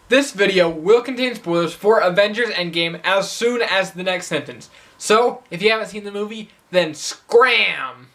This video will contain spoilers for Avengers Endgame as soon as the next sentence. So, if you haven't seen the movie, then scram!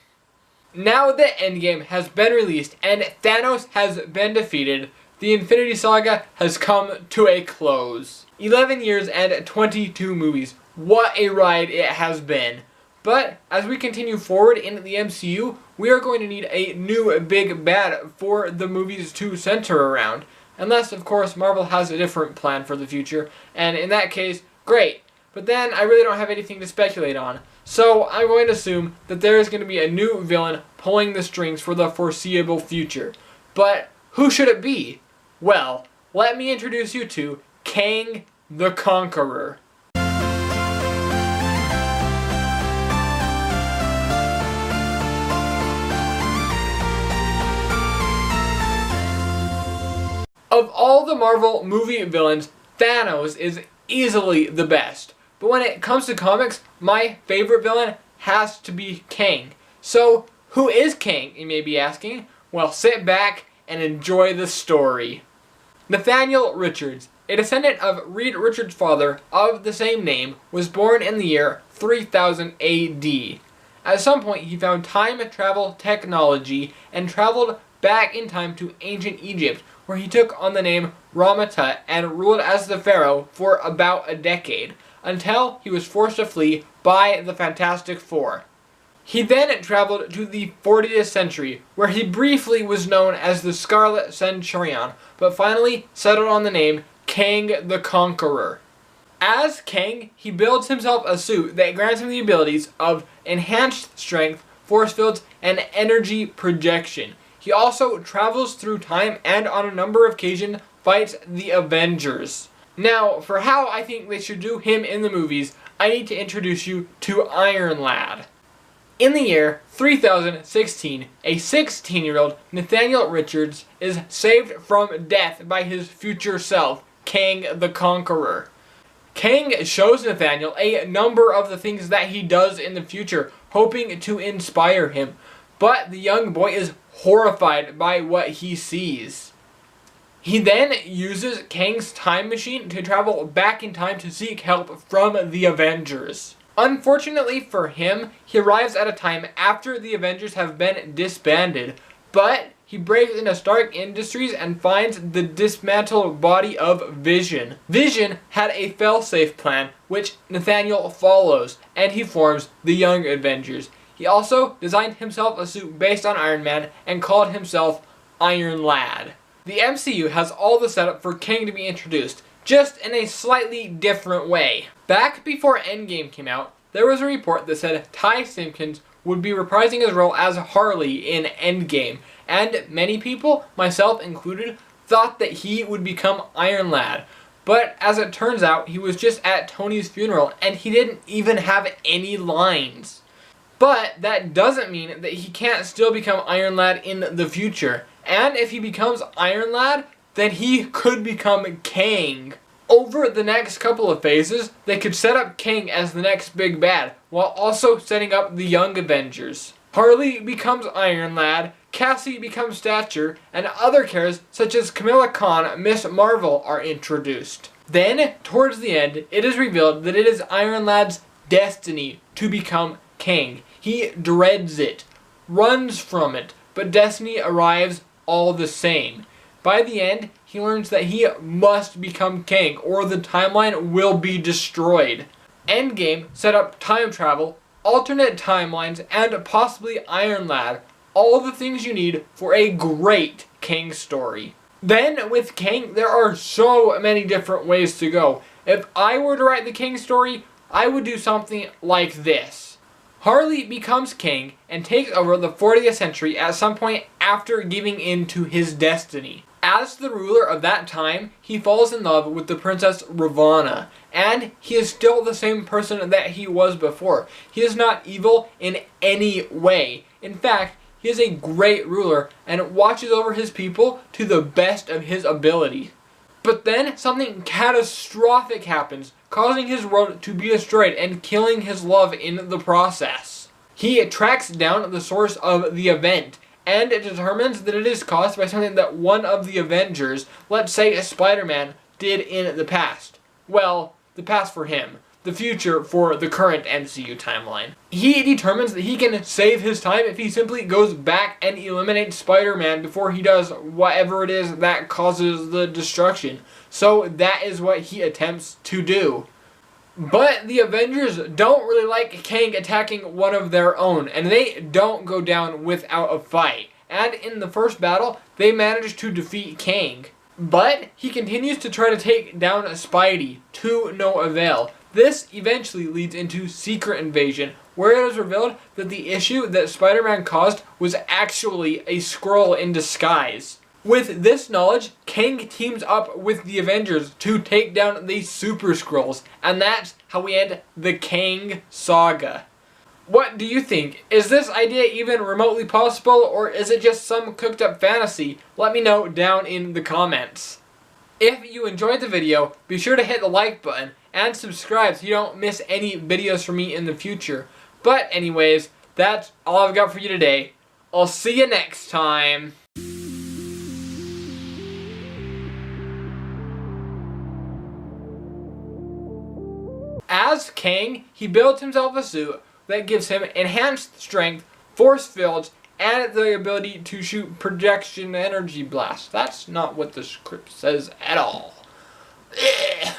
Now that Endgame has been released and Thanos has been defeated, the Infinity Saga has come to a close. 11 years and 22 movies. What a ride it has been. But as we continue forward in the MCU, we are going to need a new big bad for the movies to center around. Unless, of course, Marvel has a different plan for the future, and in that case, great. But then I really don't have anything to speculate on. So I'm going to assume that there is going to be a new villain pulling the strings for the foreseeable future. But who should it be? Well, let me introduce you to Kang the Conqueror. Of all the Marvel movie villains, Thanos is easily the best. But when it comes to comics, my favorite villain has to be Kang. So, who is Kang, you may be asking? Well, sit back and enjoy the story. Nathaniel Richards, a descendant of Reed Richards' father of the same name, was born in the year 3000 AD. At some point, he found time travel technology and traveled back in time to ancient Egypt, where he took on the name Ramatut and ruled as the pharaoh for about a decade, until he was forced to flee by the Fantastic Four. He then traveled to the 40th century, where he briefly was known as the Scarlet Centurion, but finally settled on the name Kang the Conqueror. As Kang, he builds himself a suit that grants him the abilities of enhanced strength, force fields, and energy projection. He also travels through time and on a number of occasions fights the Avengers. Now, for how I think they should do him in the movies, I need to introduce you to Iron Lad. In the year 3016, a 16-year-old Nathaniel Richards is saved from death by his future self, Kang the Conqueror. Kang shows Nathaniel a number of the things that he does in the future, hoping to inspire him. But the young boy is horrified by what he sees. He then uses Kang's time machine to travel back in time to seek help from the Avengers. Unfortunately for him, he arrives at a time after the Avengers have been disbanded, but he breaks into Stark Industries and finds the dismantled body of Vision. Vision had a failsafe plan, which Nathaniel follows, and he forms the Young Avengers. He also designed himself a suit based on Iron Man and called himself Iron Lad. The MCU has all the setup for Kang to be introduced, just in a slightly different way. Back before Endgame came out, there was a report that said Ty Simpkins would be reprising his role as Harley in Endgame, and many people, myself included, thought that he would become Iron Lad. But as it turns out, he was just at Tony's funeral and he didn't even have any lines. But that doesn't mean that he can't still become Iron Lad in the future. And if he becomes Iron Lad, then he could become Kang. Over the next couple of phases, they could set up Kang as the next big bad, while also setting up the Young Avengers. Harley becomes Iron Lad, Cassie becomes Stature, and other characters such as Kamala Khan, Miss Marvel are introduced. Then, towards the end, it is revealed that it is Iron Lad's destiny to become Kang. He dreads it, runs from it, but destiny arrives all the same. By the end, he learns that he must become Kang or the timeline will be destroyed. Endgame set up time travel, alternate timelines, and possibly Iron Lad. All the things you need for a great Kang story. Then, with Kang, there are so many different ways to go. If I were to write the Kang story, I would do something like this. Harley becomes Kang and takes over the 40th century at some point after giving in to his destiny. As the ruler of that time, he falls in love with the Princess Ravonna, and he is still the same person that he was before. He is not evil in any way. In fact, he is a great ruler and watches over his people to the best of his ability. But then something catastrophic happens, causing his world to be destroyed and killing his love in the process. He tracks down the source of the event, and it determines that it is caused by something that one of the Avengers, let's say Spider-Man, did in the past. Well, the past for him. The future for the current MCU timeline. He determines that he can save his time if he simply goes back and eliminates Spider-Man before he does whatever it is that causes the destruction. So that is what he attempts to do. But the Avengers don't really like Kang attacking one of their own, and they don't go down without a fight. And in the first battle, they manage to defeat Kang. But he continues to try to take down Spidey, to no avail. This eventually leads into Secret Invasion, where it is revealed that the issue that Spider-Man caused was actually a Skrull in disguise. With this knowledge, Kang teams up with the Avengers to take down the Super Skrulls, and that's how we end the Kang saga. What do you think? Is this idea even remotely possible, or is it just some cooked up fantasy? Let me know down in the comments. If you enjoyed the video, be sure to hit the like button and subscribe so you don't miss any videos from me in the future. But anyways, that's all I've got for you today. I'll see you next time. As Kang, he builds himself a suit that gives him enhanced strength, force fields, and the ability to shoot projection energy blasts. That's not what the script says at all. Ugh.